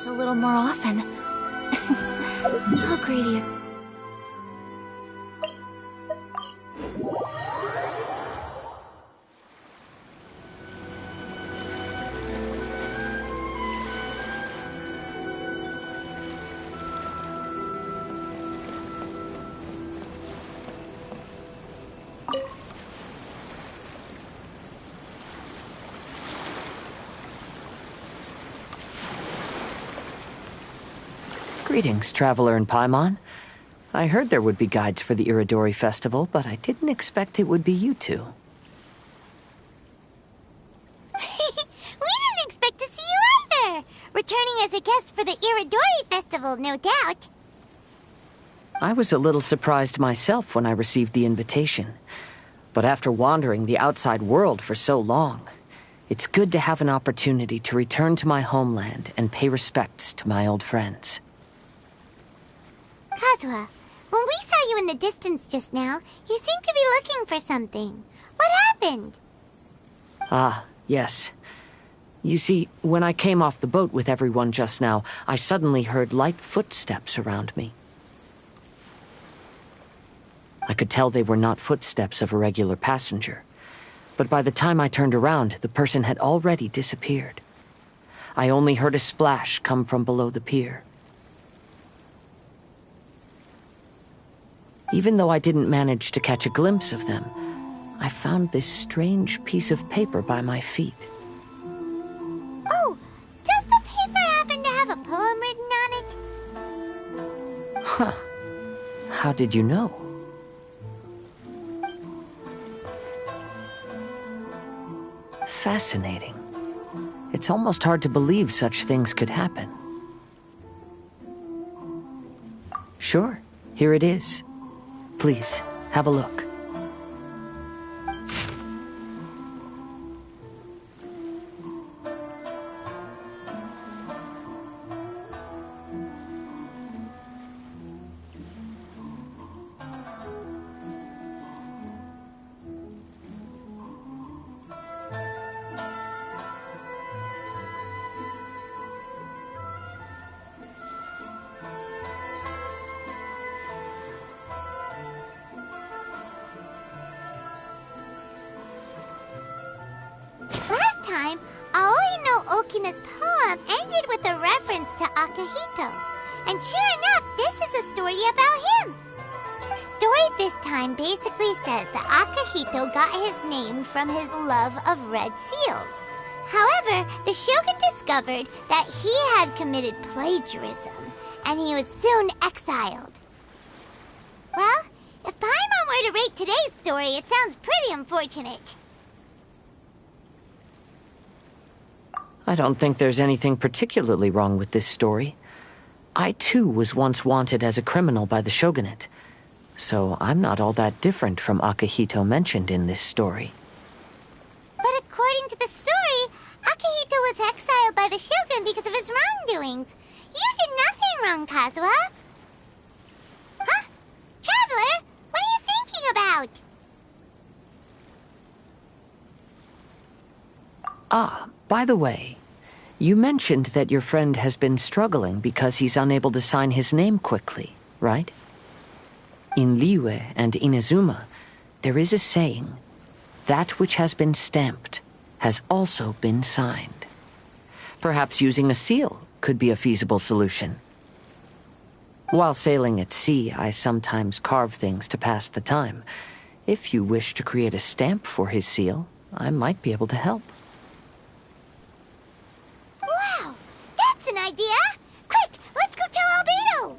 this a little more often. How greedy of... Greetings, traveler in Paimon. I heard there would be guides for the Iridori Festival, but I didn't expect it would be you two. We didn't expect to see you either! Returning as a guest for the Iridori Festival, no doubt. I was a little surprised myself when I received the invitation. But after wandering the outside world for so long, it's good to have an opportunity to return to my homeland and pay respects to my old friends. Kazuha, when we saw you in the distance just now, you seemed to be looking for something. What happened? Ah, yes. You see, when I came off the boat with everyone just now, I suddenly heard light footsteps around me. I could tell they were not footsteps of a regular passenger. But by the time I turned around, the person had already disappeared. I only heard a splash come from below the pier. Even though I didn't manage to catch a glimpse of them, I found this strange piece of paper by my feet. Oh, does the paper happen to have a poem written on it? Huh. How did you know? Fascinating. It's almost hard to believe such things could happen. Sure, here it is. Please, have a look. Last time, Aoi no Okina's poem ended with a reference to Akihito. And sure enough, this is a story about him. The story this time basically says that Akihito got his name from his love of red seals. However, the shogun discovered that he had committed plagiarism, and he was soon exiled. Well, if Paimon were to rate today's story, it sounds pretty unfortunate. I don't think there's anything particularly wrong with this story. I too was once wanted as a criminal by the shogunate, so I'm not all that different from Akihito mentioned in this story. But according to the story, Akihito was exiled by the shogun because of his wrongdoings. You did nothing wrong, Kazuha. Huh? Traveler, what are you thinking about? Ah, by the way, you mentioned that your friend has been struggling because he's unable to sign his name quickly, right? In Liyue and Inazuma, there is a saying, that which has been stamped has also been signed. Perhaps using a seal could be a feasible solution. While sailing at sea, I sometimes carve things to pass the time. If you wish to create a stamp for his seal, I might be able to help. Wow, that's an idea! Quick, let's go tell Albedo!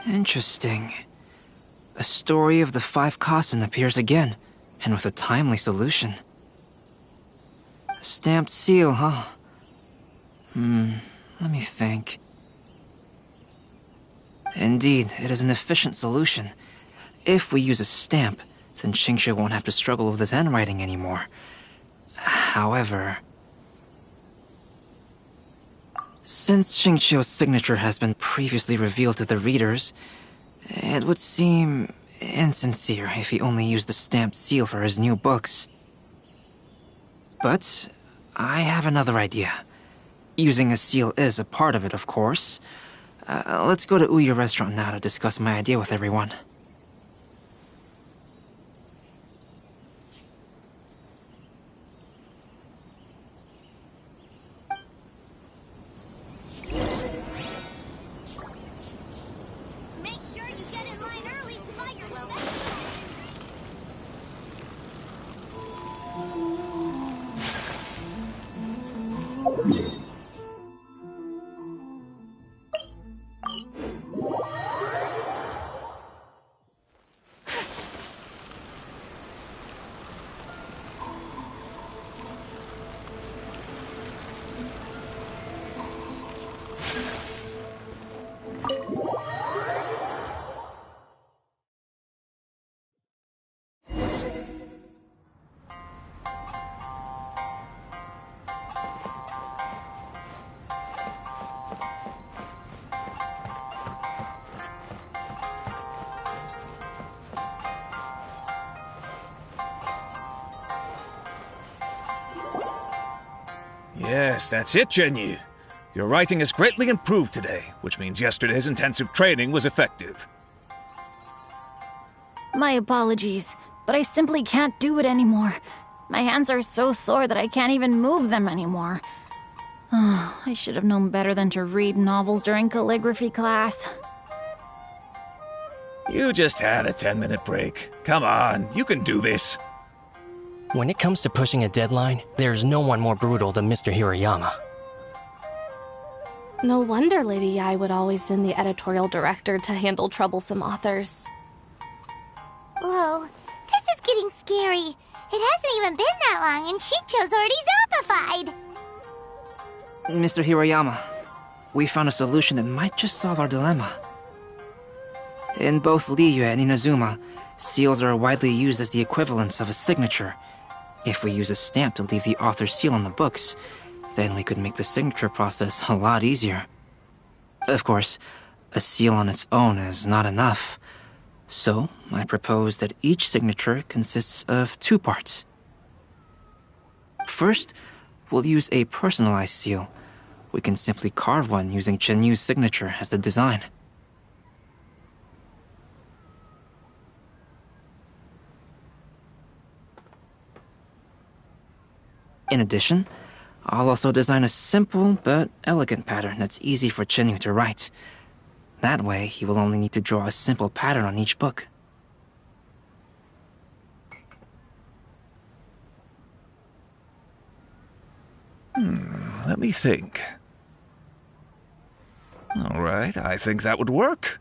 Interesting. A story of the 5 Kasen appears again, and with a timely solution. A stamped seal, huh? Let me think. Indeed, it is an efficient solution. If we use a stamp, then Xingxue won't have to struggle with his handwriting anymore. However, since Xingqiu's signature has been previously revealed to the readers, it would seem insincere if he only used the stamped seal for his new books. But I have another idea. Using a seal is a part of it, of course. Let's go to Ouya restaurant now to discuss my idea with everyone. Make sure you get in line early to buy your special. Yes, that's it, Zhenyu. Your writing has greatly improved today, which means yesterday's intensive training was effective. My apologies, but I simply can't do it anymore. My hands are so sore that I can't even move them anymore. Oh, I should have known better than to read novels during calligraphy class. You just had a 10-minute break. Come on, you can do this. When it comes to pushing a deadline, there's no one more brutal than Mr. Hirayama. No wonder Lady Yai would always send the editorial director to handle troublesome authors. Whoa, this is getting scary. It hasn't even been that long and Shincho's already zombified. Mr. Hirayama, we found a solution that might just solve our dilemma. In both Liyue and Inazuma, seals are widely used as the equivalents of a signature. If we use a stamp to leave the author's seal on the books, then we could make the signature process a lot easier. Of course, a seal on its own is not enough. So, I propose that each signature consists of 2 parts. First, we'll use a personalized seal. We can simply carve one using Chenyu's signature as the design. In addition, I'll also design a simple but elegant pattern that's easy for Chenyu to write. That way, he will only need to draw a simple pattern on each book. Let me think. All right, I think that would work.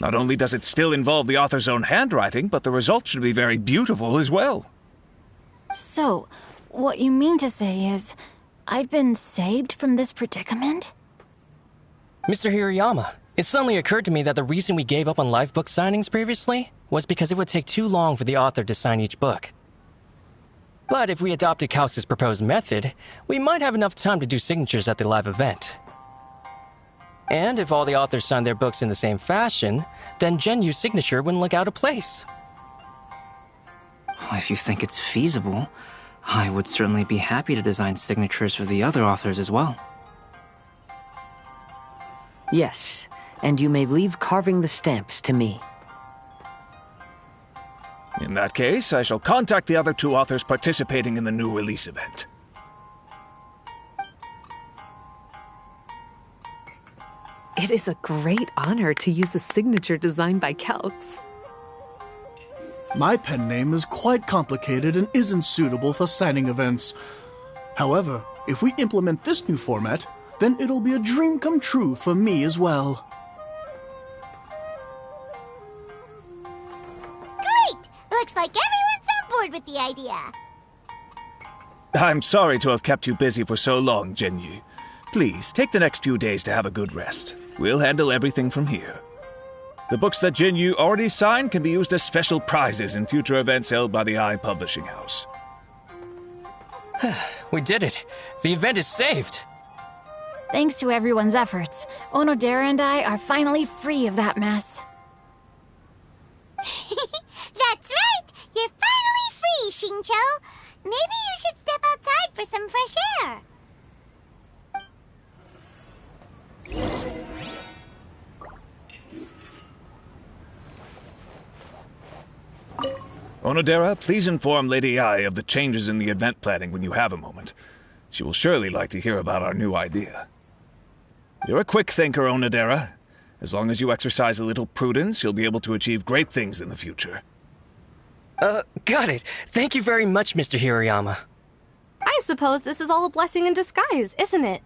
Not only does it still involve the author's own handwriting, but the result should be very beautiful as well. So, what you mean to say is, I've been saved from this predicament? Mr. Hirayama, it suddenly occurred to me that the reason we gave up on live book signings previously was because it would take too long for the author to sign each book. But if we adopted Calx's proposed method, we might have enough time to do signatures at the live event. And if all the authors signed their books in the same fashion, then Genyu's signature wouldn't look out of place. If you think it's feasible, I would certainly be happy to design signatures for the other authors as well. Yes, and you may leave carving the stamps to me. In that case, I shall contact the other 2 authors participating in the new release event. It is a great honor to use a signature designed by Calx. My pen name is quite complicated and isn't suitable for signing events. However, if we implement this new format, then it'll be a dream come true for me as well. idea. I'm sorry to have kept you busy for so long, Jinyu. Please, take the next few days to have a good rest. We'll handle everything from here. The books that Jinyu already signed can be used as special prizes in future events held by the Eye Publishing House. We did it. The event is saved. Thanks to everyone's efforts, Onodera and I are finally free of that mess. That's right! You're finally free, Xingqiu! Maybe you should step outside for some fresh air. Onodera, please inform Lady Ai of the changes in the event planning when you have a moment. She will surely like to hear about our new idea. You're a quick thinker, Onodera. As long as you exercise a little prudence, you'll be able to achieve great things in the future. Got it. Thank you very much, Mr. Hirayama. I suppose this is all a blessing in disguise, isn't it?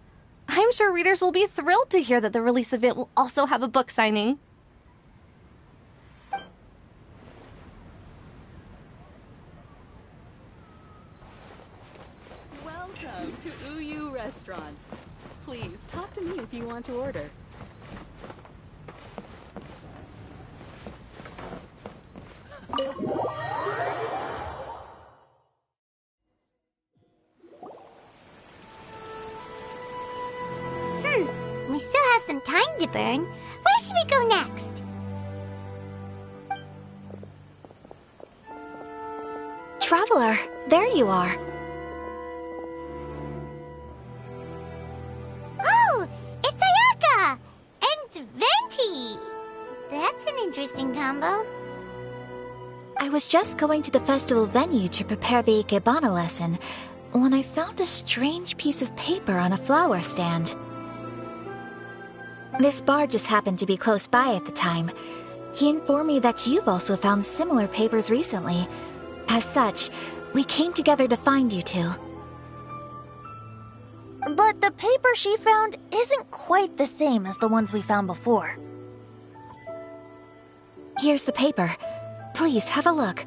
I'm sure readers will be thrilled to hear that the release event will also have a book signing. Welcome to Uyu Restaurant. Please talk to me if you want to order. We still have some time to burn. Where should we go next? Traveler, there you are. Oh, it's Ayaka! And Venti! That's an interesting combo. I was just going to the festival venue to prepare the Ikebana lesson when I found a strange piece of paper on a flower stand. This bar just happened to be close by at the time. He informed me that you've also found similar papers recently. As such, we came together to find you two. But the paper she found isn't quite the same as the ones we found before. Here's the paper. Please have a look.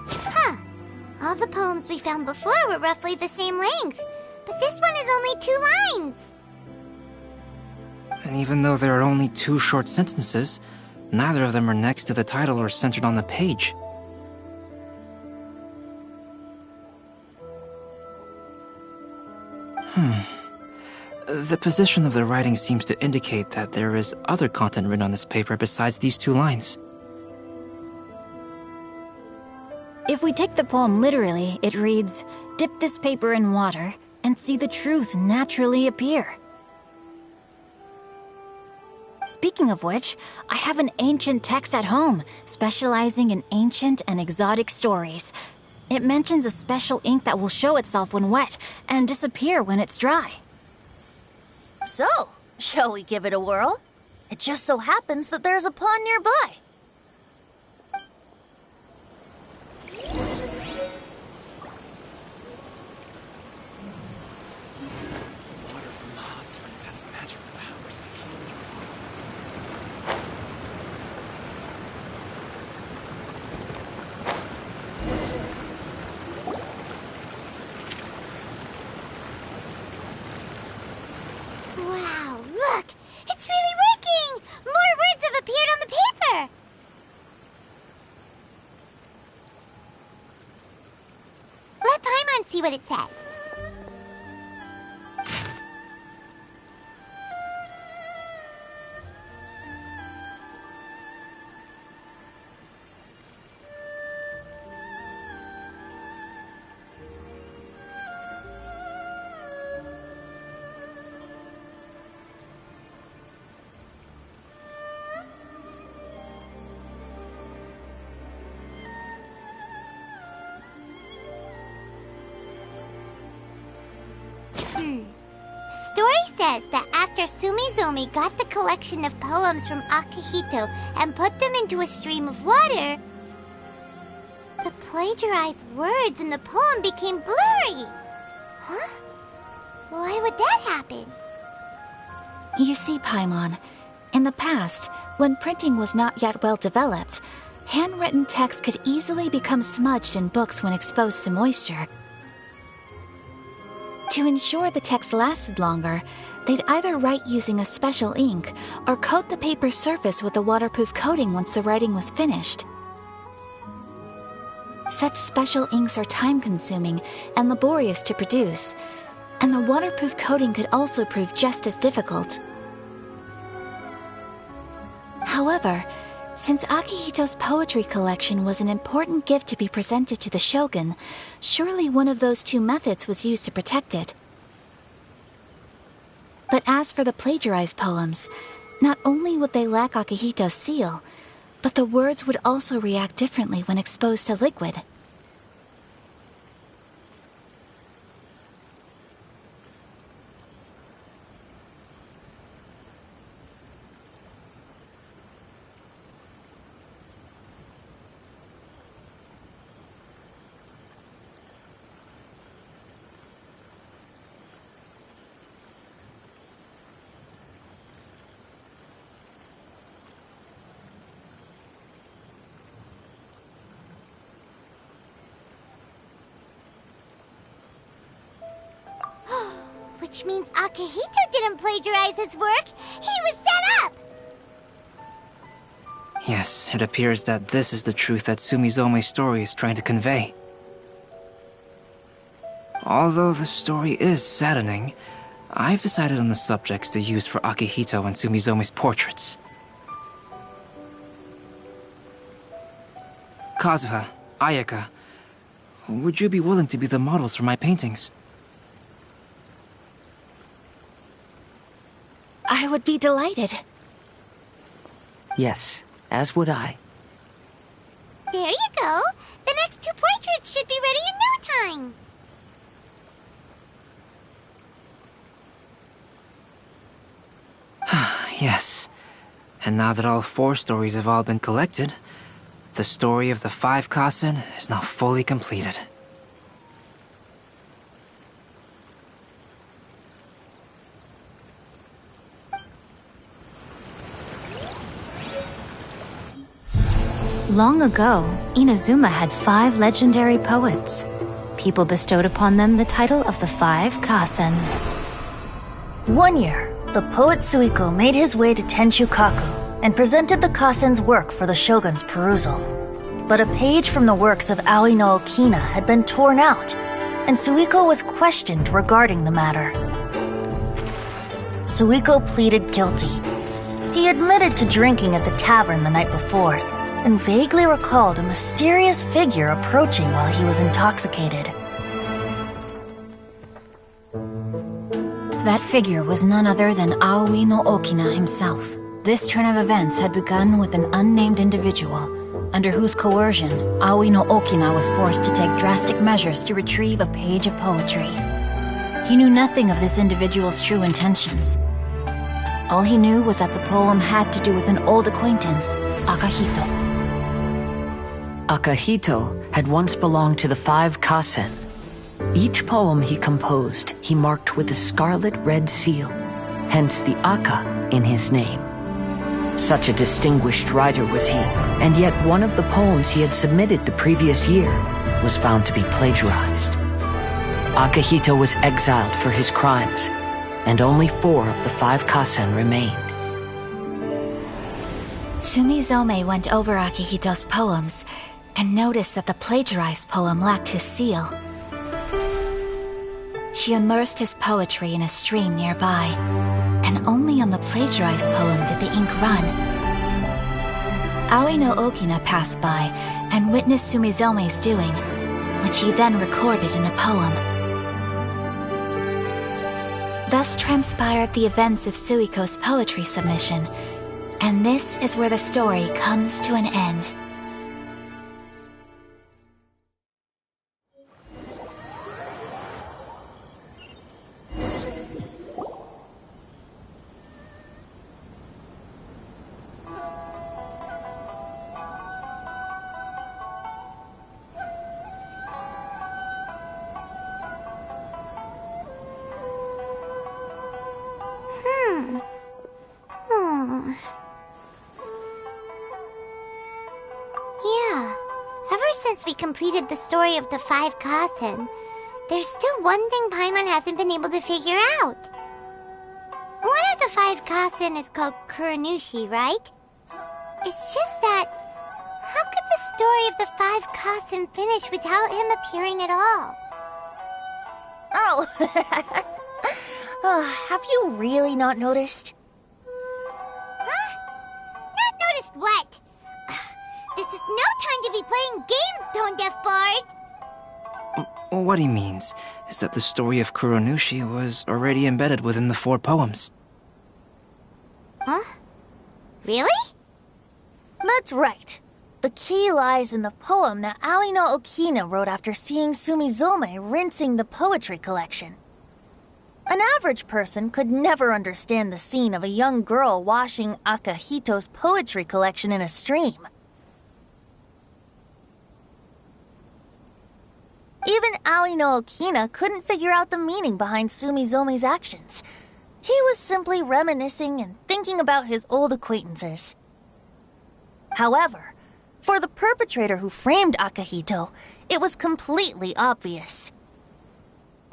Huh. All the poems we found before were roughly the same length, but this one is only 2 lines. And even though there are only 2 short sentences, neither of them are next to the title or centered on the page. The position of the writing seems to indicate that there is other content written on this paper besides these 2 lines. If we take the poem literally, it reads, "Dip this paper in water and see the truth naturally appear." Speaking of which, I have an ancient text at home, specializing in ancient and exotic stories. It mentions a special ink that will show itself when wet and disappear when it's dry. So, shall we give it a whirl? It just so happens that there's a pond nearby. Water from the hot springs has magical powers to heal your Wow, look! It's really working! More words have appeared on the paper! Let Paimon see what it says. The story says that after Sumizomi got the collection of poems from Akihito and put them into a stream of water, the plagiarized words in the poem became blurry. Huh? Why would that happen? You see, Paimon, in the past, when printing was not yet well developed, handwritten text could easily become smudged in books when exposed to moisture. To ensure the text lasted longer, they'd either write using a special ink or coat the paper's surface with a waterproof coating once the writing was finished. Such special inks are time-consuming and laborious to produce, and the waterproof coating could also prove just as difficult. However, since Akihito's poetry collection was an important gift to be presented to the shogun, surely one of those two methods was used to protect it. But as for the plagiarized poems, not only would they lack Akihito's seal, but the words would also react differently when exposed to liquid. Which means Akihito didn't plagiarize his work. He was set up! Yes, it appears that this is the truth that Sumizome's story is trying to convey. Although the story is saddening, I've decided on the subjects to use for Akihito and Sumizome's portraits. Kazuha, Ayaka, would you be willing to be the models for my paintings? I would be delighted. Yes, as would I. There you go. The next two portraits should be ready in no time. Yes. And now that all 4 stories have all been collected, the story of the 5 Kasen is now fully completed. Long ago, Inazuma had 5 legendary poets. People bestowed upon them the title of the 5 Kasen. One year, the poet Suiko made his way to Tenshukaku and presented the Kasen's work for the shogun's perusal. But a page from the works of Aoi no Okina had been torn out, and Suiko was questioned regarding the matter. Suiko pleaded guilty. He admitted to drinking at the tavern the night before, and vaguely recalled a mysterious figure approaching while he was intoxicated. That figure was none other than Aoi no Okina himself. This turn of events had begun with an unnamed individual, under whose coercion, Aoi no Okina was forced to take drastic measures to retrieve a page of poetry. He knew nothing of this individual's true intentions. All he knew was that the poem had to do with an old acquaintance, Akihito. Akihito had once belonged to the 5 Kasen. Each poem he composed, he marked with a scarlet red seal, hence the Aka in his name. Such a distinguished writer was he, and yet one of the poems he had submitted the previous year was found to be plagiarized. Akihito was exiled for his crimes, and only 4 of the 5 Kasen remained. Sumizome went over Akihito's poems and noticed that the plagiarized poem lacked his seal. She immersed his poetry in a stream nearby, and only on the plagiarized poem did the ink run. Aoi no Okina passed by and witnessed Sumizome's doing, which he then recorded in a poem. Thus transpired the events of Suiko's poetry submission, and this is where the story comes to an end. since we completed the story of the 5 Kasen, there's still one thing Paimon hasn't been able to figure out. One of the 5 Kasen is called Kuronushi, right? It's just that, how could the story of the 5 Kasen finish without him appearing at all? Oh, have you really not noticed? Huh? Not noticed what? This is no time to be playing games, Tone Deaf Bard! What he means is that the story of Kuronushi was already embedded within the 4 poems. Huh? Really? That's right. The key lies in the poem that Aoi no Okina wrote after seeing Sumizome rinsing the poetry collection. An average person could never understand the scene of a young girl washing Akahito's poetry collection in a stream. Even Aoi no Okina couldn't figure out the meaning behind Sumizome's actions. He was simply reminiscing and thinking about his old acquaintances. However, for the perpetrator who framed Akahito, it was completely obvious.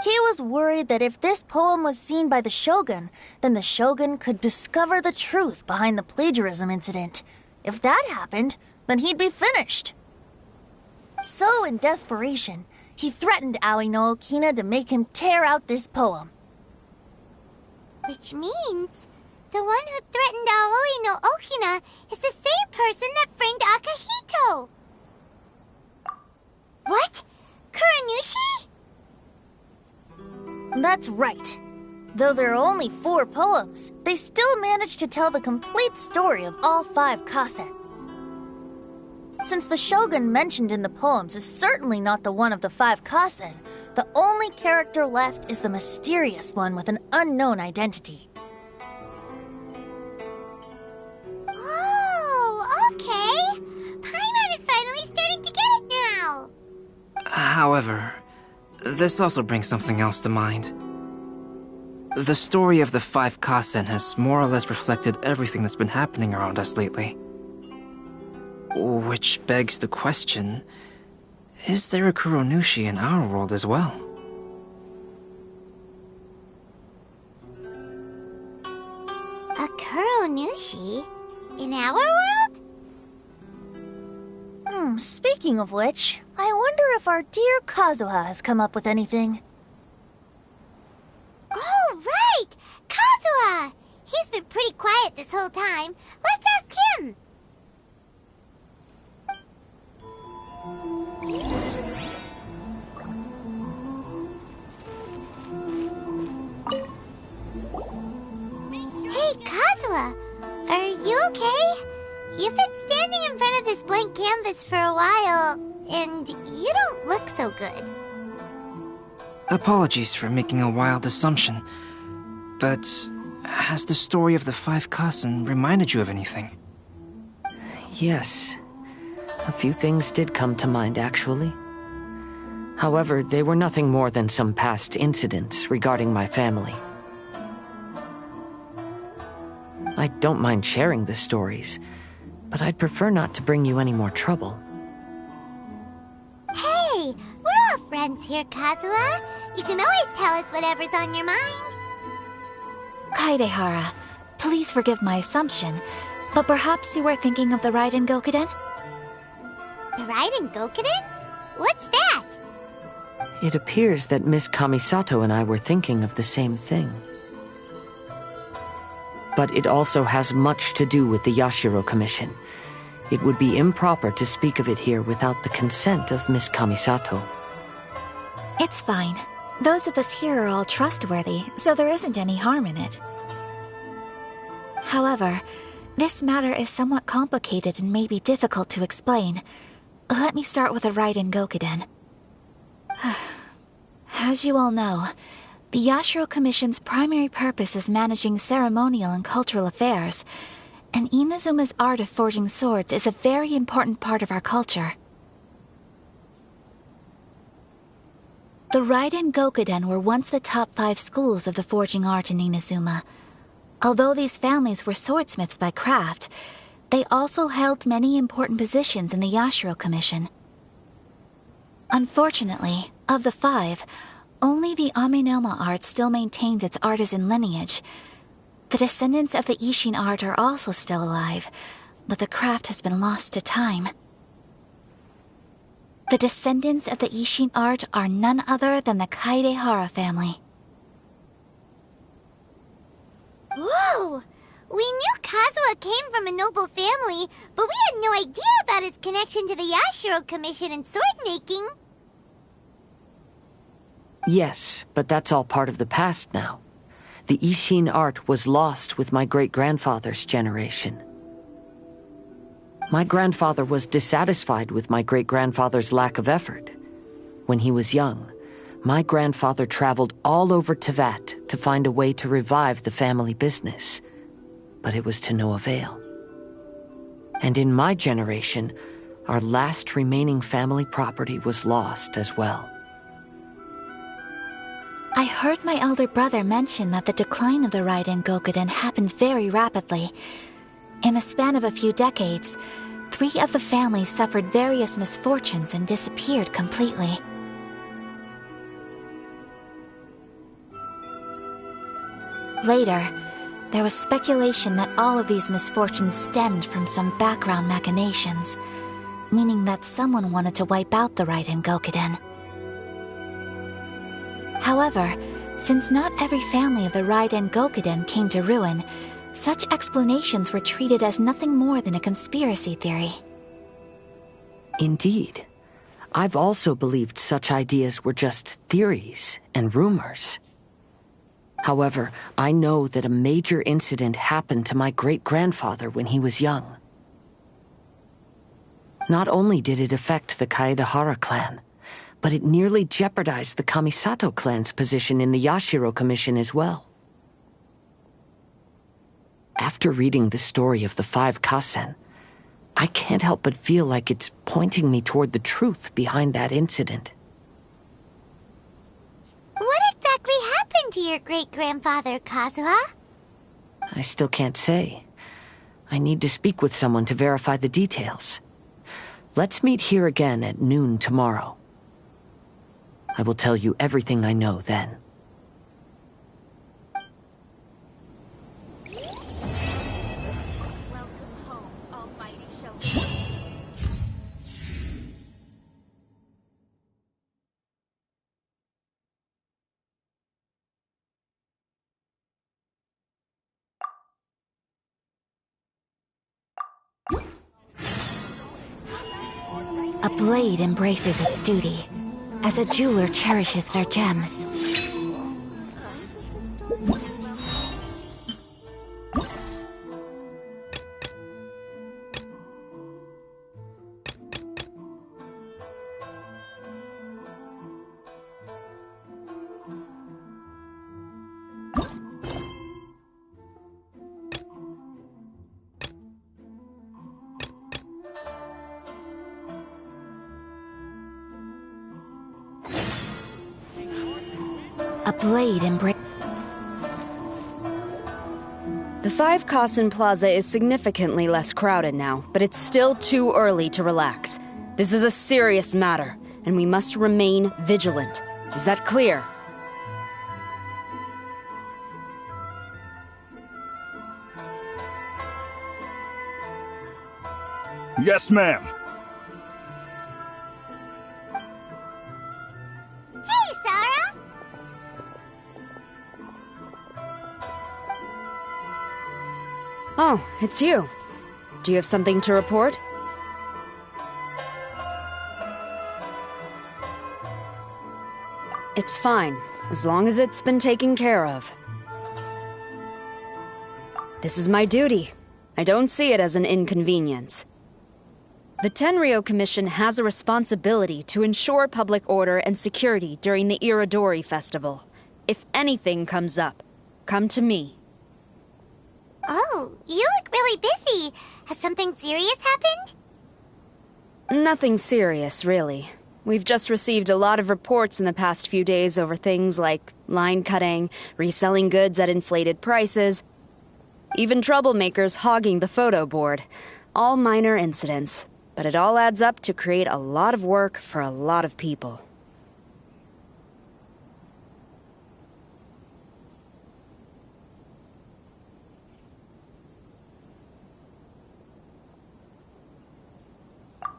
He was worried that if this poem was seen by the Shogun, then the Shogun could discover the truth behind the plagiarism incident. If that happened, then he'd be finished. So, in desperation, he threatened Aoi no Okina to make him tear out this poem. Which means the one who threatened Aoi no Okina is the same person that framed Akahito! What? Kuronushi? That's right. Though there are only 4 poems, they still managed to tell the complete story of all 5 Kasen. Since the Shogun mentioned in the poems is certainly not the one of the 5 Kasen, the only character left is the mysterious one with an unknown identity. Oh, okay. Paimon is finally starting to get it now. However, this also brings something else to mind. The story of the 5 Kasen has more or less reflected everything that's been happening around us lately. Which begs the question, is there a Kuronushi in our world as well? A Kuronushi? In our world? Speaking of which, I wonder if our dear Kazuha has come up with anything. Oh, right! Kazuha! He's been pretty quiet this whole time. Let's ask him! Hey, Kazuha! Are you okay? You've been standing in front of this blank canvas for a while, and you don't look so good. Apologies for making a wild assumption, but has the story of the 5 Kasen reminded you of anything? Yes. A few things did come to mind, actually. However, they were nothing more than some past incidents regarding my family. I don't mind sharing the stories, but I'd prefer not to bring you any more trouble. Hey, we're all friends here, Kazuha. You can always tell us whatever's on your mind. Kaidehara, please forgive my assumption, but perhaps you were thinking of the Raiden Gokuden? The Raiden Gokuden? What's that? It appears that Miss Kamisato and I were thinking of the same thing. But it also has much to do with the Yashiro Commission. It would be improper to speak of it here without the consent of Miss Kamisato. It's fine. Those of us here are all trustworthy, so there isn't any harm in it. However, this matter is somewhat complicated and may be difficult to explain. Let me start with the Raiden Gokuden. As you all know, the Yashiro Commission's primary purpose is managing ceremonial and cultural affairs, and Inazuma's art of forging swords is a very important part of our culture. The Raiden Gokuden were once the top 5 schools of the forging art in Inazuma. Although these families were swordsmiths by craft, they also held many important positions in the Yashiro Commission. Unfortunately, of the 5, only the Aminoma art still maintains its artisan lineage. The descendants of the Ishin art are also still alive, but the craft has been lost to time. The descendants of the Ishin art are none other than the Kaidehara family. Whoa! We knew Kazuha came from a noble family, but we had no idea about his connection to the Yashiro Commission and sword making. Yes, but that's all part of the past now. The Ishin art was lost with my great-grandfather's generation. My grandfather was dissatisfied with my great-grandfather's lack of effort. When he was young, my grandfather traveled all over Tevat to find a way to revive the family business, but it was to no avail. And in my generation, our last remaining family property was lost as well. I heard my elder brother mention that the decline of the Raiden Gokuden happened very rapidly. In the span of a few decades, 3 of the families suffered various misfortunes and disappeared completely. Later, there was speculation that all of these misfortunes stemmed from some background machinations, meaning that someone wanted to wipe out the Raiden Gokuden. However, since not every family of the Raiden Gokuden came to ruin, such explanations were treated as nothing more than a conspiracy theory. Indeed. I've also believed such ideas were just theories and rumors. However, I know that a major incident happened to my great-grandfather when he was young. Not only did it affect the Kaedehara clan, but it nearly jeopardized the Kamisato clan's position in the Yashiro Commission as well. After reading the story of the 5 Kasen, I can't help but feel like it's pointing me toward the truth behind that incident. What exactly happened to your great-grandfather, Kazuha? I still can't say. I need to speak with someone to verify the details. Let's meet here again at noon tomorrow. I will tell you everything I know then. A blade embraces its duty, as a jeweler cherishes their gems. A blade embraces... The 5 Kasen Plaza is significantly less crowded now, but it's still too early to relax. This is a serious matter, and we must remain vigilant. Is that clear? Yes, ma'am. Hey, Sarah! Oh, it's you. Do you have something to report? It's fine, as long as it's been taken care of. This is my duty. I don't see it as an inconvenience. The Tenryo Commission has a responsibility to ensure public order and security during the Irodori Festival. If anything comes up, come to me. Oh, you look really busy. Has something serious happened? Nothing serious, really. We've just received a lot of reports in the past few days over things like line cutting, reselling goods at inflated prices, even troublemakers hogging the photo board. All minor incidents. But it all adds up to create a lot of work for a lot of people.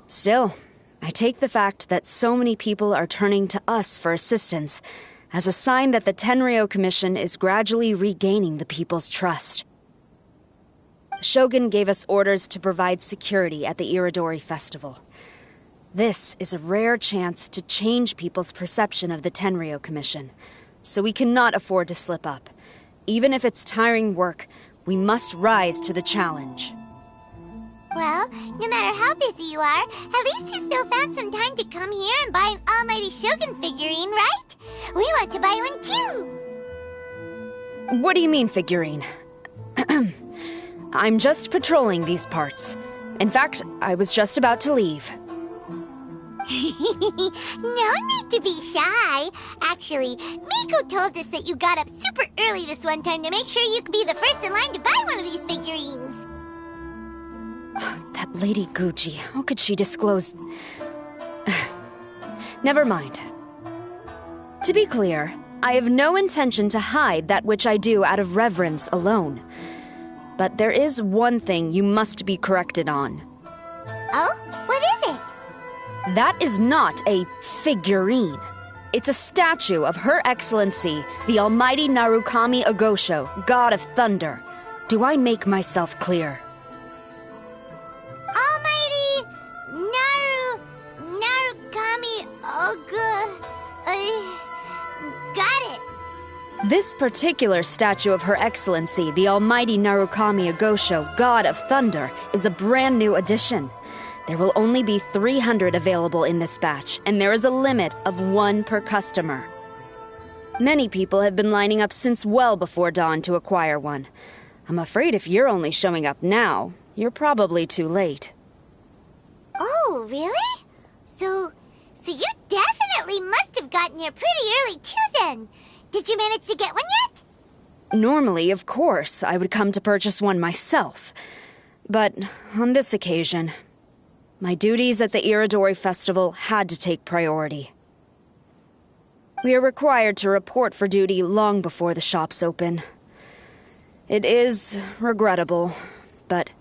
Still, I take the fact that so many people are turning to us for assistance as a sign that the Tenryou Commission is gradually regaining the people's trust. The Shogun gave us orders to provide security at the Iridori Festival. This is a rare chance to change people's perception of the Tenryou Commission, so we cannot afford to slip up. Even if it's tiring work, we must rise to the challenge. Well, no matter how busy you are, at least you still found some time to come here and buy an Almighty Shogun figurine, right? We want to buy one too! What do you mean, figurine? I'm just patrolling these parts. In fact, I was just about to leave. No need to be shy. Actually, Miko told us that you got up super early this one time to make sure you could be the first in line to buy one of these figurines. That Lady Gucci, how could she disclose... Never mind. To be clear, I have no intention to hide that which I do out of reverence alone. But there is one thing you must be corrected on. Oh? What is it? That is not a figurine. It's a statue of Her Excellency, the Almighty Narukami Agosho, God of Thunder. Do I make myself clear? Almighty Narukami got it. This particular statue of Her Excellency, the Almighty Narukami Agosho, God of Thunder, is a brand new addition. There will only be 300 available in this batch, and there is a limit of 1 per customer. Many people have been lining up since well before dawn to acquire one. I'm afraid if you're only showing up now, you're probably too late. Oh, really? So you definitely must have gotten here pretty early too then. Did you manage to get one yet? Normally, of course, I would come to purchase one myself. But on this occasion, my duties at the Iridori Festival had to take priority. We are required to report for duty long before the shops open. It is regrettable, but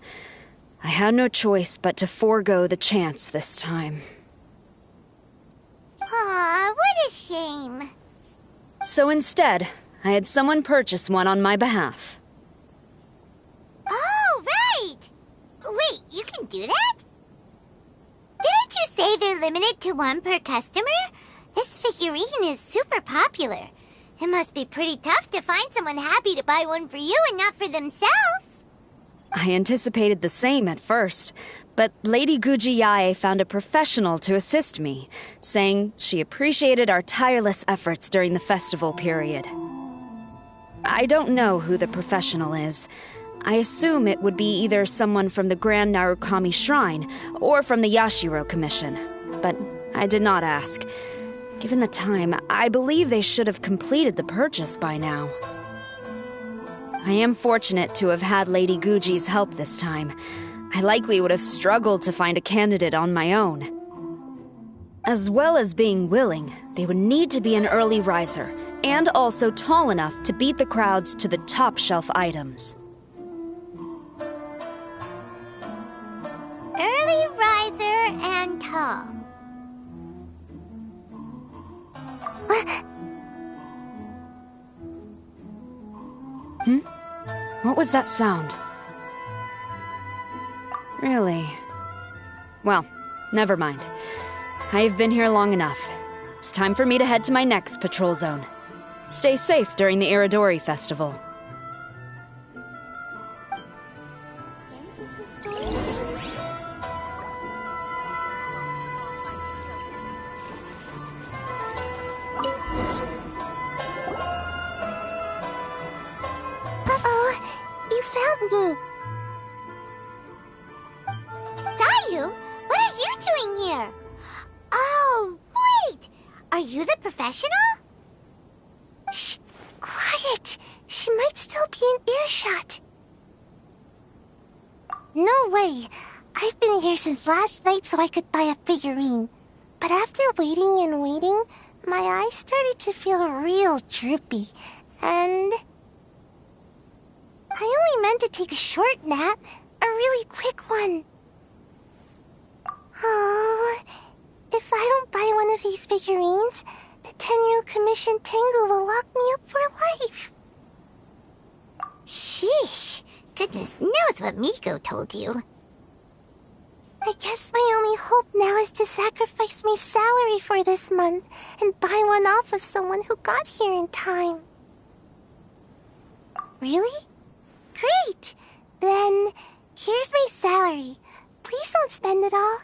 I had no choice but to forego the chance this time. Aw, what a shame. So instead, I had someone purchase one on my behalf. Oh, right! Wait, you can do that? Didn't you say they're limited to 1 per customer? This figurine is super popular. It must be pretty tough to find someone happy to buy one for you and not for themselves. I anticipated the same at first, but Lady Guji Yae found a professional to assist me, saying she appreciated our tireless efforts during the festival period. I don't know who the professional is. I assume it would be either someone from the Grand Narukami Shrine or from the Yashiro Commission, but I did not ask. Given the time, I believe they should have completed the purchase by now. I am fortunate to have had Lady Guji's help this time. I likely would have struggled to find a candidate on my own. As well as being willing, they would need to be an early riser, and also tall enough to beat the crowds to the top shelf items. Early riser and tall. What was that sound? Really? Well, never mind. I've been here long enough. It's time for me to head to my next patrol zone. Stay safe during the Iridori Festival. Me. Sayu, what are you doing here? Oh, wait! Are you the professional? Shh! Quiet! She might still be in earshot. No way! I've been here since last night so I could buy a figurine. But after waiting and waiting, my eyes started to feel real droopy, and... I only meant to take a short nap, a really quick one. Oh, if I don't buy one of these figurines, the Tenryou Commission Tengu will lock me up for life. Sheesh, goodness knows what Miko told you. I guess my only hope now is to sacrifice my salary for this month and buy one off of someone who got here in time. Really? Great! Then, here's my salary. Please don't spend it all.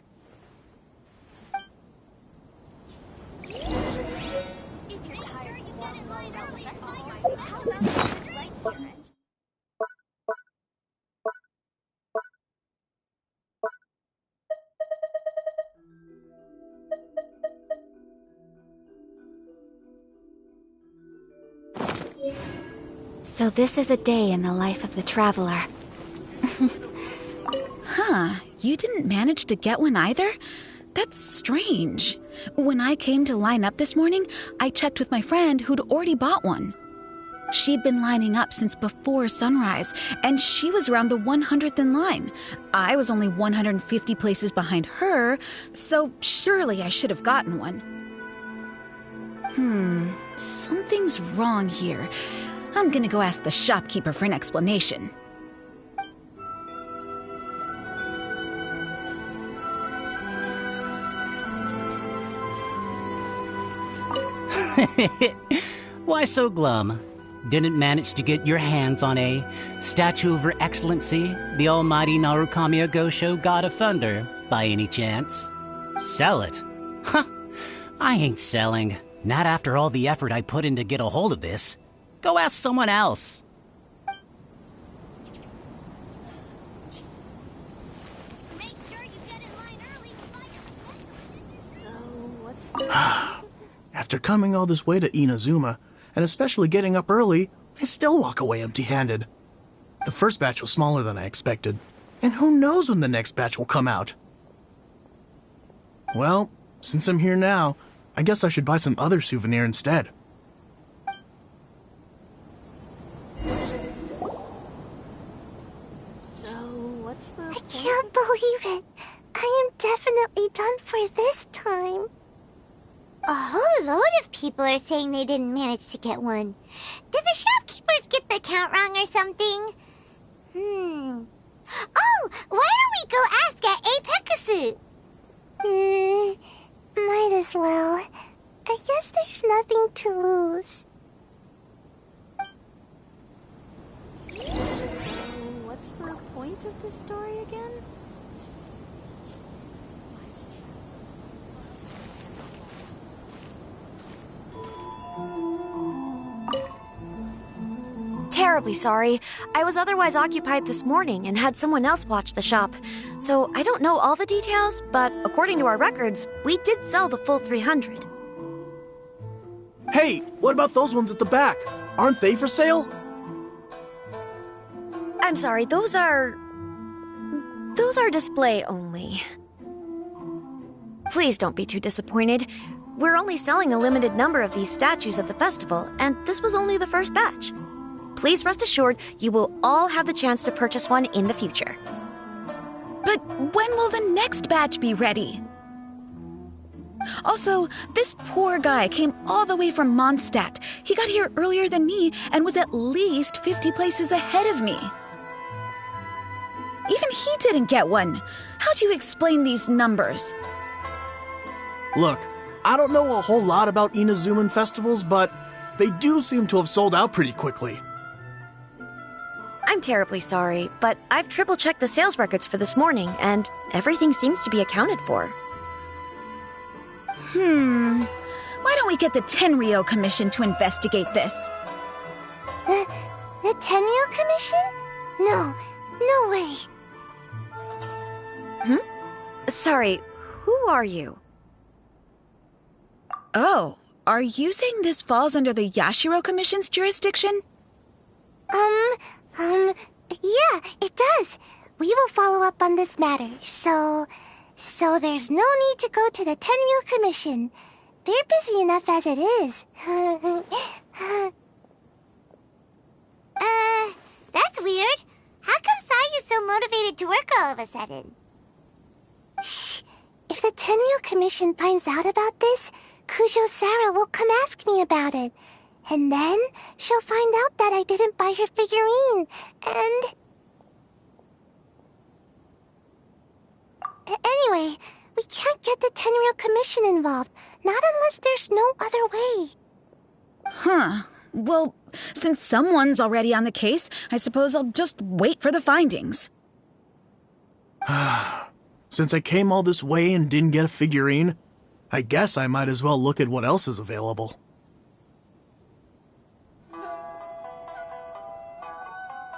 If you're tired, you get in line early. How about you sit right here? So this is a day in the life of the traveler. Huh, you didn't manage to get one either? That's strange. When I came to line up this morning, I checked with my friend who'd already bought one. She'd been lining up since before sunrise, and she was around the 100th in line. I was only 150 places behind her, so surely I should have gotten one. Something's wrong here. I'm gonna go ask the shopkeeper for an explanation. Why so glum? Didn't manage to get your hands on a statue of Her Excellency, the almighty Narukami Agosho, God of Thunder, by any chance? Sell it? Huh, I ain't selling. Not after all the effort I put in to get a hold of this. Go ask someone else. Make sure you get in line early to buy your... So, what's the... After coming all this way to Inazuma, and especially getting up early, I still walk away empty-handed. The first batch was smaller than I expected, and who knows when the next batch will come out. Well, since I'm here now, I guess I should buy some other souvenir instead. So, what's the... I can't believe it. I am definitely done for this time. A whole load of people are saying they didn't manage to get one. Did the shopkeepers get the count wrong or something? Oh, why don't we go ask at Apekasu? Might as well. I guess there's nothing to lose. So, what's the point of the story again? Terribly sorry. I was otherwise occupied this morning and had someone else watch the shop. So I don't know all the details, but according to our records, we did sell the full 300. Hey, what about those ones at the back? Aren't they for sale? I'm sorry, those are display only. Please don't be too disappointed. We're only selling a limited number of these statues at the festival, and this was only the first batch. Please rest assured you will all have the chance to purchase one in the future. But when will the next batch be ready? Also, this poor guy came all the way from Mondstadt. He got here earlier than me and was at least 50 places ahead of me. Even he didn't get one. How do you explain these numbers? Look, I don't know a whole lot about Inazuman festivals, but they do seem to have sold out pretty quickly. I'm terribly sorry, but I've triple-checked the sales records for this morning, and everything seems to be accounted for. Why don't we get the Tenryou Commission to investigate this? The Tenryou Commission? No way. Sorry, who are you? Oh, are you saying this falls under the Yashiro Commission's jurisdiction? Yeah, it does. We will follow up on this matter, so there's no need to go to the Tenryou Commission. They're busy enough as it is. That's weird. How come Sayu's so motivated to work all of a sudden? Shh. If the Tenryou Commission finds out about this, Kujo Sarah will come ask me about it. And then she'll find out that I didn't buy her figurine. And... Anyway, we can't get the Tenryou Commission involved. Not unless there's no other way. Huh. Well, since someone's already on the case, I suppose I'll just wait for the findings. Since I came all this way and didn't get a figurine, I guess I might as well look at what else is available.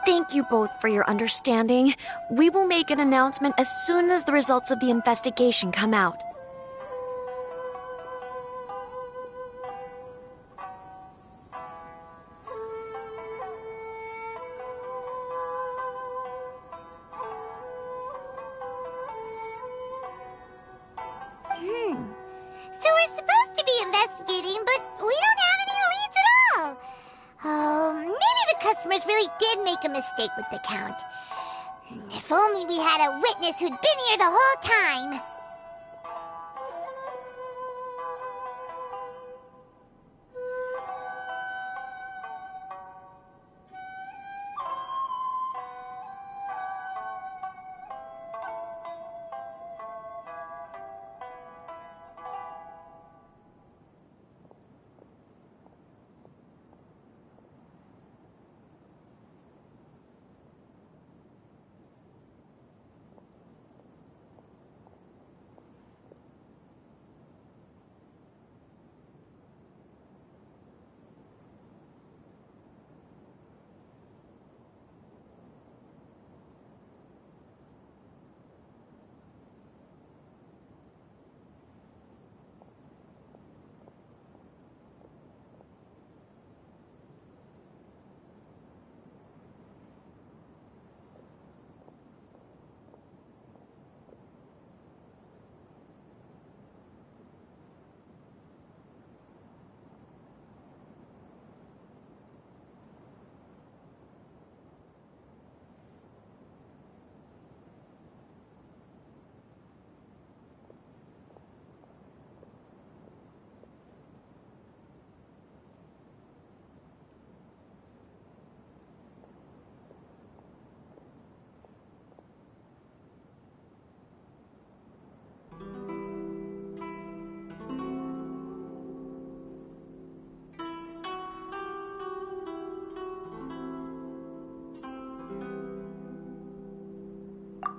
Thank you both for your understanding. We will make an announcement as soon as the results of the investigation come out. So we're supposed to be investigating, but we don't have any leads at all. Oh, maybe the customers really did make a mistake with the count. If only we had a witness who'd been here the whole time.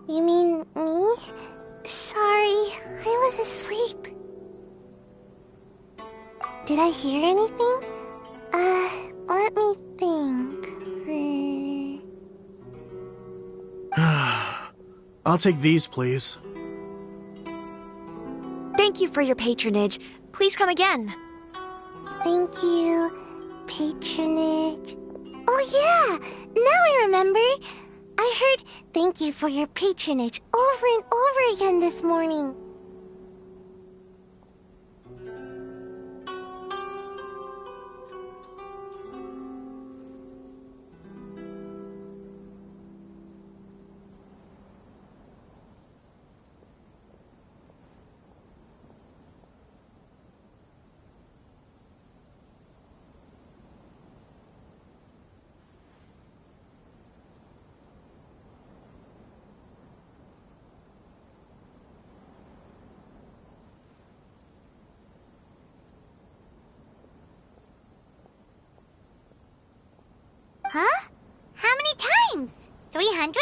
You mean me? Sorry, I was asleep. Did I hear anything? Let me think. I'll take these, please. Thank you for your patronage. Please come again. Thank you. Patronage. Oh yeah, now I remember. I heard thank you for your patronage over and over again this morning. Huh? How many times? 300?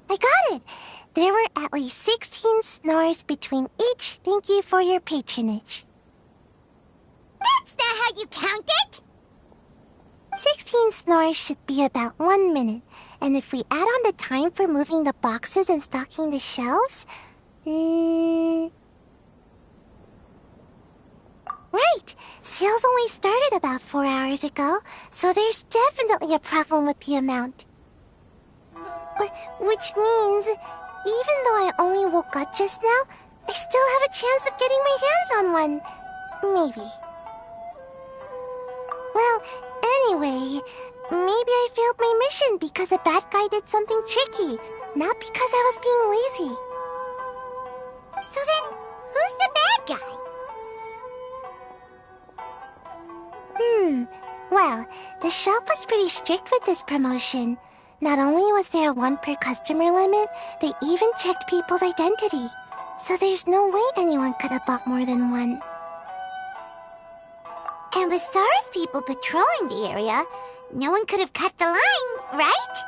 I got it. There were at least 16 snores between each thank you for your patronage. That's not how you count it! 16 snores should be about 1 minute, and if we add on the time for moving the boxes and stocking the shelves, Right. Sales only started about 4 hours ago, so there's definitely a problem with the amount. Which means, even though I only woke up just now, I still have a chance of getting my hands on one. Maybe. Well, anyway, maybe I failed my mission because a bad guy did something tricky, not because I was being lazy. So then, who's the bad guy? Well, the shop was pretty strict with this promotion. Not only was there a 1 per customer limit, they even checked people's identity. So there's no way anyone could have bought more than one. And with SARS people patrolling the area, no one could have cut the line, right?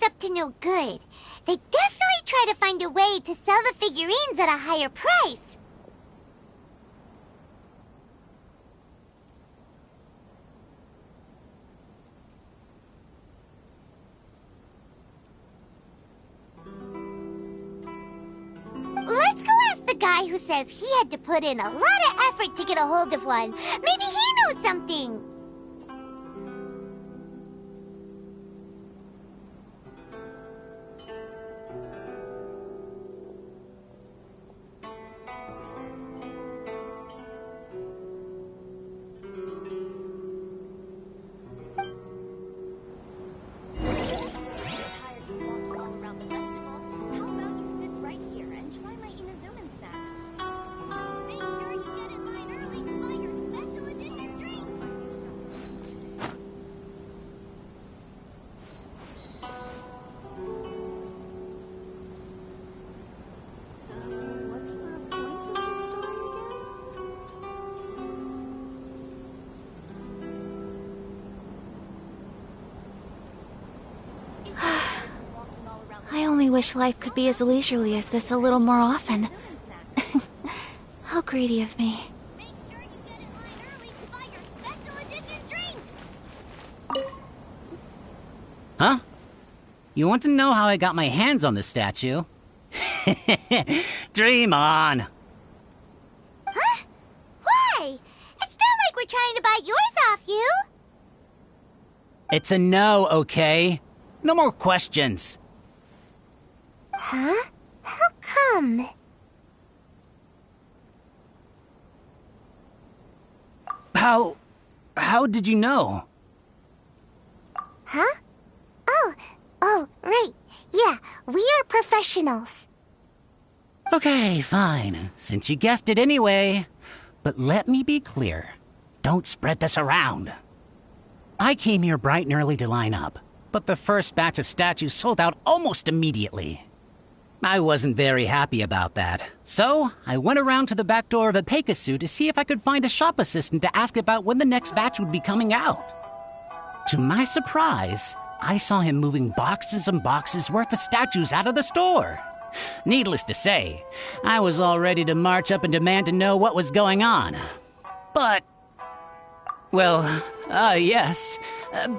Up to no good. They definitely try to find a way to sell the figurines at a higher price. Let's go ask the guy who says he had to put in a lot of effort to get a hold of one. Maybe he knows something. I only wish life could be as leisurely as this a little more often. How greedy of me. Huh? You want to know how I got my hands on the statue? Dream on! Huh? Why? It's not like we're trying to buy yours off you! It's a no, okay? No more questions. Huh? How come? How did you know? Huh? Oh, right. Yeah, we are professionals. Okay, fine. Since you guessed it anyway. But let me be clear. Don't spread this around. I came here bright and early to line up, but the first batch of statues sold out almost immediately. I wasn't very happy about that, so I went around to the back door of a Pegasus to see if I could find a shop assistant to ask about when the next batch would be coming out. To my surprise, I saw him moving boxes and boxes worth of statues out of the store. Needless to say, I was all ready to march up and demand to know what was going on. But... well, yes.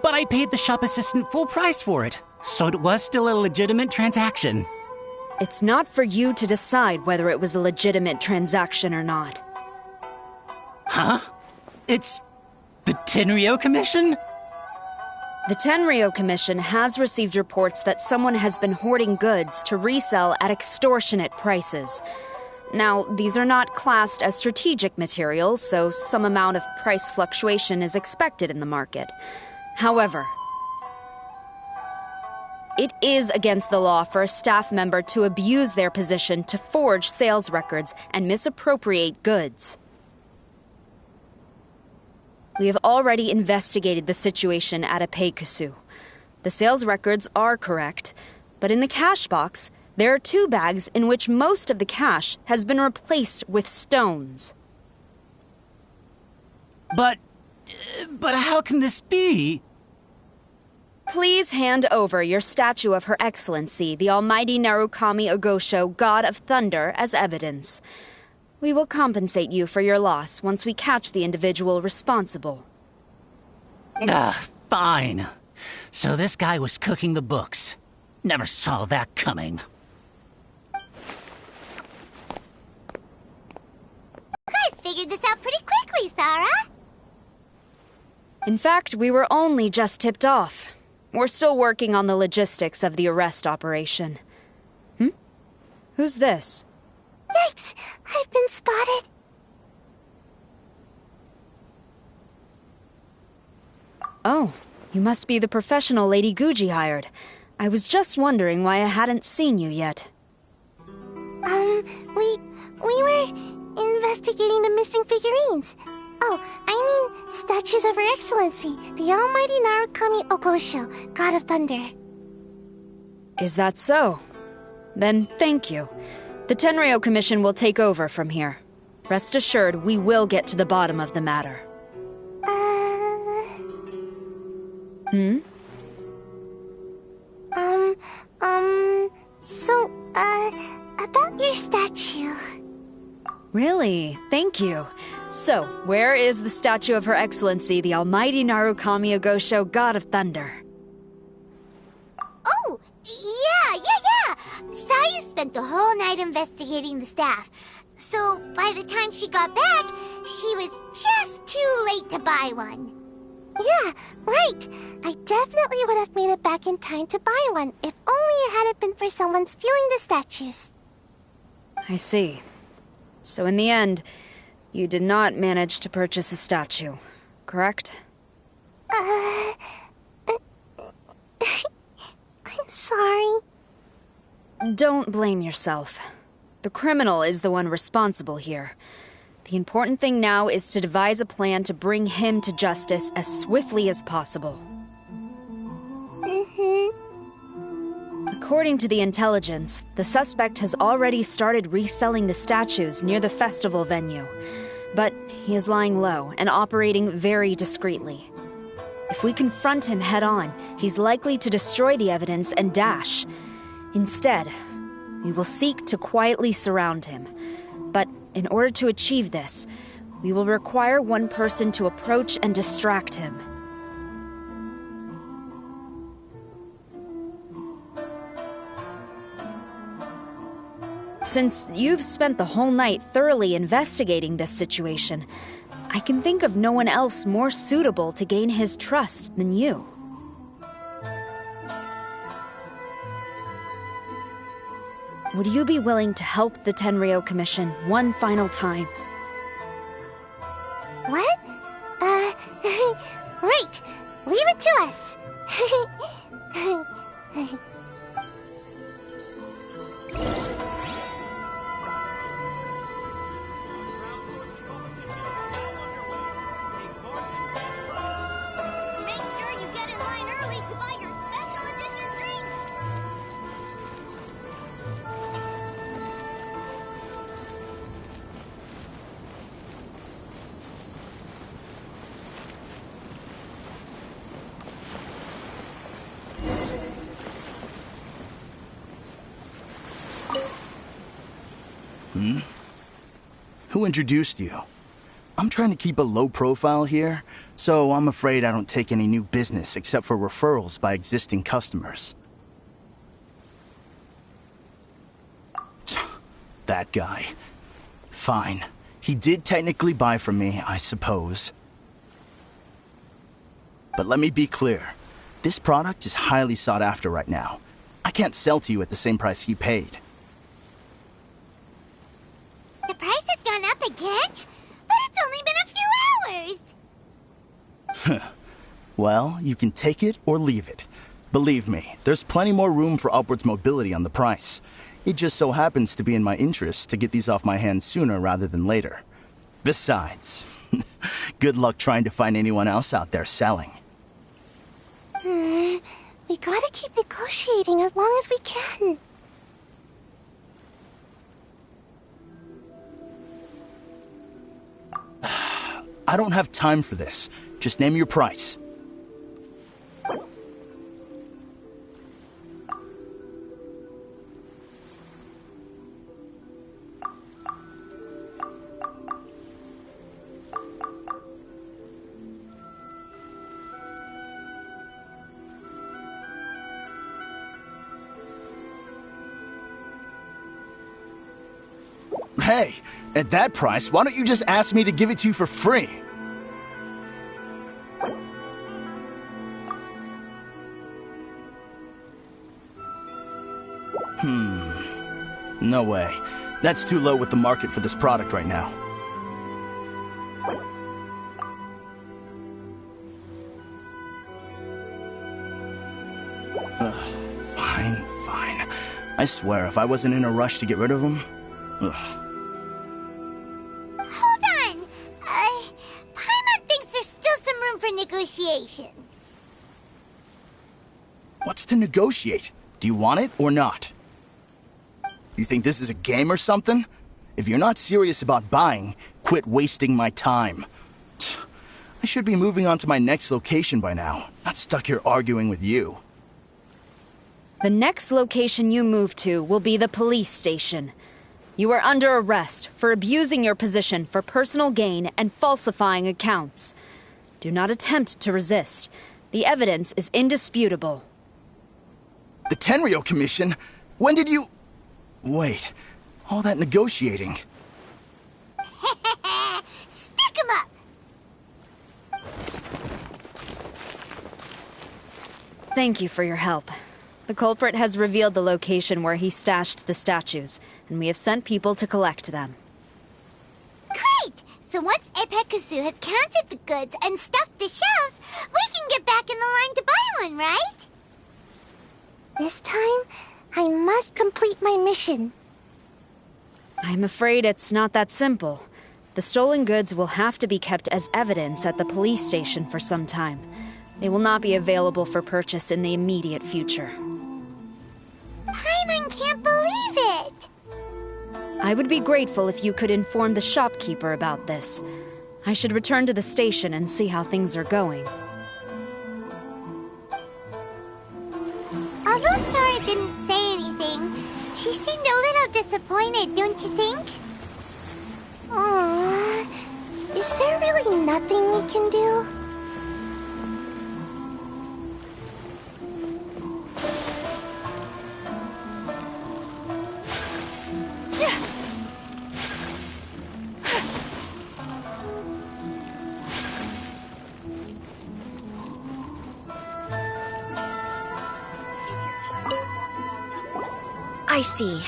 But I paid the shop assistant full price for it, so it was still a legitimate transaction. It's not for you to decide whether it was a legitimate transaction or not. Huh? It's the Tenryo Commission? The Tenryo Commission has received reports that someone has been hoarding goods to resell at extortionate prices. Now, these are not classed as strategic materials, so some amount of price fluctuation is expected in the market. However, it is against the law for a staff member to abuse their position to forge sales records and misappropriate goods. We have already investigated the situation at Apeikusu. The sales records are correct, but in the cash box, there are 2 bags in which most of the cash has been replaced with stones. But how can this be? Please hand over your statue of Her Excellency, the Almighty Narukami Ogosho, God of Thunder, as evidence. We will compensate you for your loss once we catch the individual responsible. Fine. So this guy was cooking the books. Never saw that coming. You guys figured this out pretty quickly, Sarah. In fact, we were only just tipped off. We're still working on the logistics of the arrest operation. Who's this? Yikes! I've been spotted. Oh, you must be the professional Lady Guji hired. I was just wondering why I hadn't seen you yet. We were investigating the missing figurines. Oh, I mean, statues of Her Excellency, the Almighty Narukami Ogosho, God of Thunder. Is that so? Then thank you. The Tenryo Commission will take over from here. Rest assured, we will get to the bottom of the matter. About your statue. Really? Thank you. So, where is the statue of Her Excellency, the Almighty Narukami Ogosho, God of Thunder? Oh, yeah. Sayu spent the whole night investigating the staff. So, by the time she got back, she was just too late to buy one. Yeah, right. I definitely would have made it back in time to buy one, if only it hadn't been for someone stealing the statues. I see. So in the end, you did not manage to purchase a statue, correct? I'm sorry. Don't blame yourself. The criminal is the one responsible here. The important thing now is to devise a plan to bring him to justice as swiftly as possible. According to the intelligence, the suspect has already started reselling the statues near the festival venue. But he is lying low and operating very discreetly. If we confront him head-on, he's likely to destroy the evidence and dash. Instead, we will seek to quietly surround him. But in order to achieve this, we will require one person to approach and distract him. Since you've spent the whole night thoroughly investigating this situation, I can think of no one else more suitable to gain his trust than you. Would you be willing to help the Tenryo Commission one final time? What? Right. Leave it to us. Make sure you get in line early to buy your special edition drinks. Who introduced you? I'm trying to keep a low profile here, so I'm afraid I don't take any new business except for referrals by existing customers. That guy. Fine. He did technically buy from me, I suppose. But let me be clear. This product is highly sought after right now. I can't sell to you at the same price he paid. The price has gone up again? But it's only been a few hours! Well, you can take it or leave it. Believe me, there's plenty more room for upwards mobility on the price. It just so happens to be in my interest to get these off my hands sooner rather than later. Besides, good luck trying to find anyone else out there selling. We gotta keep negotiating as long as we can. I don't have time for this. Just name your price. Hey, at that price, why don't you just ask me to give it to you for free? No way. That's too low with the market for this product right now. Fine. I swear, if I wasn't in a rush to get rid of him... Ugh. Hold on! Paimon thinks there's still some room for negotiation. What's to negotiate? Do you want it or not? You think this is a game or something? If you're not serious about buying, quit wasting my time. I should be moving on to my next location by now, not stuck here arguing with you. The next location you move to will be the police station. You are under arrest for abusing your position for personal gain and falsifying accounts. Do not attempt to resist. The evidence is indisputable. The Tenryo Commission? When did you... Wait, all that negotiating. Stick 'em up! Thank you for your help. The culprit has revealed the location where he stashed the statues, and we have sent people to collect them. Great! So once Epekusu has counted the goods and stuffed the shelves, we can get back in the line to buy one, right? This time, I must complete my mission. I'm afraid it's not that simple. The stolen goods will have to be kept as evidence at the police station for some time. They will not be available for purchase in the immediate future. Paimon can't believe it! I would be grateful if you could inform the shopkeeper about this. I should return to the station and see how things are going. Although Sora didn't say anything, she seemed a little disappointed, don't you think? Aww. Is there really nothing we can do? I see.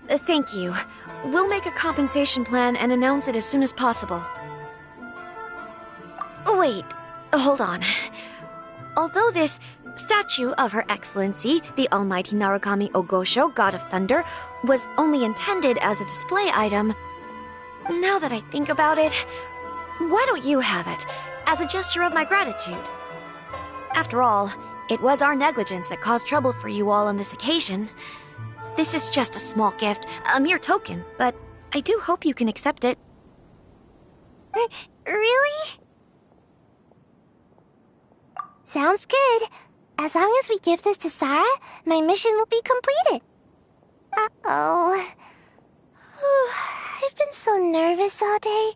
Thank you. We'll make a compensation plan and announce it as soon as possible. Wait, hold on. Although this statue of Her Excellency, the Almighty Narukami Ogosho, God of Thunder, was only intended as a display item, now that I think about it, why don't you have it, as a gesture of my gratitude? After all, it was our negligence that caused trouble for you all on this occasion. This is just a small gift, a mere token, but I do hope you can accept it. Really? Sounds good. As long as we give this to Sarah, my mission will be completed. Uh-oh. I've been so nervous all day,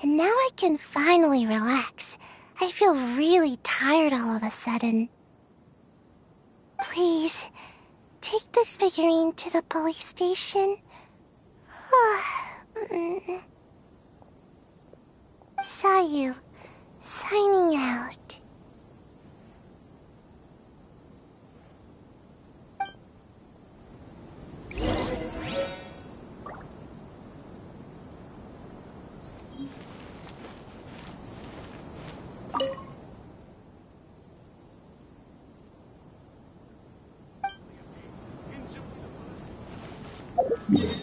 and now I can finally relax. I feel really tired all of a sudden. Please, take this figurine to the police station. Sayu, signing out. Sarah,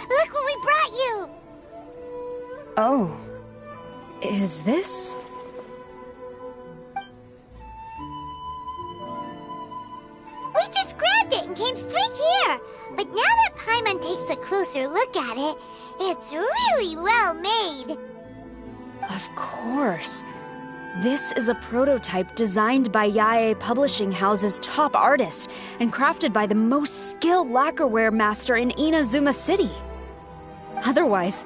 look what we brought you! Oh. Is this? We just grabbed it and came straight here. But now that Paimon takes a closer look at it, it's really well made. Of course. This is a prototype designed by Yae Publishing House's top artist and crafted by the most skilled lacquerware master in Inazuma City. Otherwise,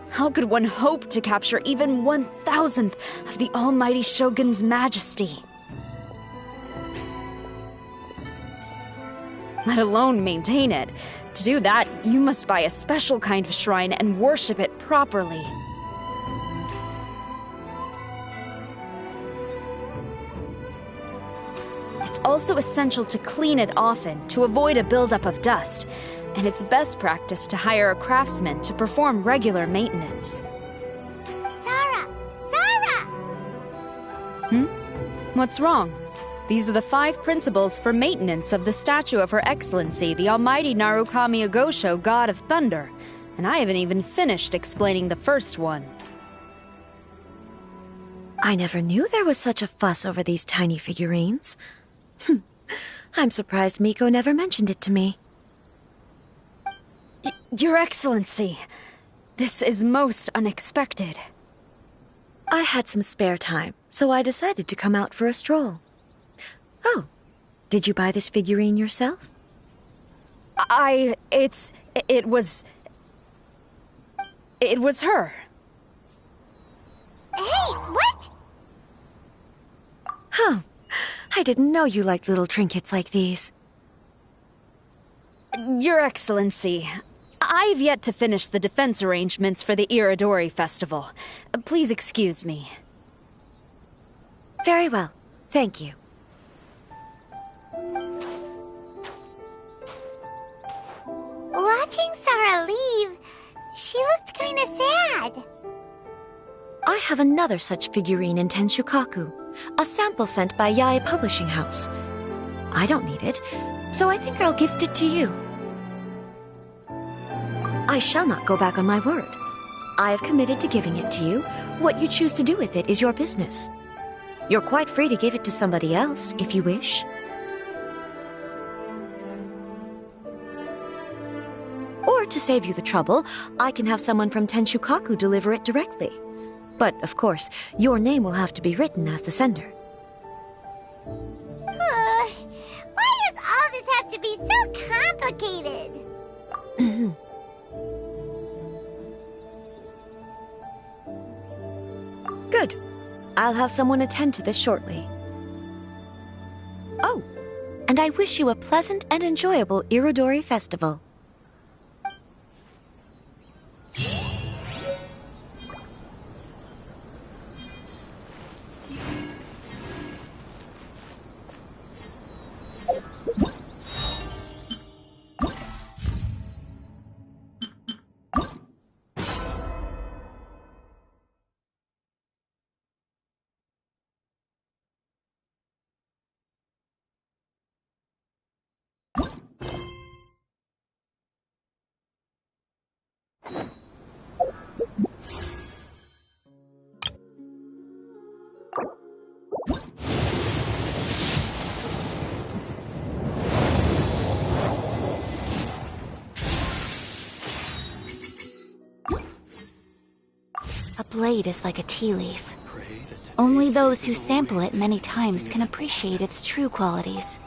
how could one hope to capture even 1,000th of the almighty Shogun's majesty? Let alone maintain it. To do that, you must buy a special kind of shrine and worship it properly. It's also essential to clean it often to avoid a buildup of dust, and it's best practice to hire a craftsman to perform regular maintenance. Sarah! Sarah! What's wrong? These are the 5 principles for maintenance of the statue of Her Excellency, the Almighty Narukami Ogosho, God of Thunder, and I haven't even finished explaining the first one. I never knew there was such a fuss over these tiny figurines. I'm surprised Miko never mentioned it to me. Your Excellency, this is most unexpected. I had some spare time, so I decided to come out for a stroll. Oh, did you buy this figurine yourself? It was her. Hey, what? Huh. I didn't know you liked little trinkets like these. Your Excellency, I've yet to finish the defense arrangements for the Irodori Festival. Please excuse me. Very well. Thank you. Watching Sarah leave, she looked kinda sad. I have another such figurine in Tenshukaku, a sample sent by Yae Publishing House. I don't need it, so I think I'll gift it to you. I shall not go back on my word. I have committed to giving it to you. What you choose to do with it is your business. You're quite free to give it to somebody else, if you wish. Or to save you the trouble, I can have someone from Tenshukaku deliver it directly. But, of course, your name will have to be written as the sender. Why does all this have to be so complicated? Good. I'll have someone attend to this shortly. Oh, and I wish you a pleasant and enjoyable Irodori Festival. A blade is like a tea leaf. Only those who sample it many times can appreciate its true qualities.